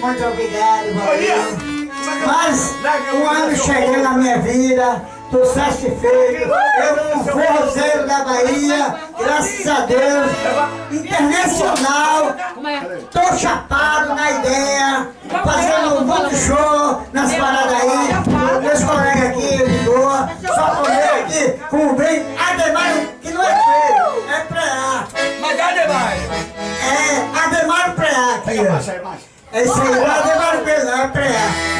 Muito obrigado, valeu. Mas um ano cheguei na minha vida, tô satisfeito. Eu um forrozeiro da Bahia, graças a Deus, internacional. Tô chapado na ideia, fazendo muito show nas paradas aí. Meus colegas aqui, de boa, só comer aqui com o bem. Ademar, que não é feio, é preá. Mas Ademar? É, Ademar preá aqui. É isso aí, Ademar preá.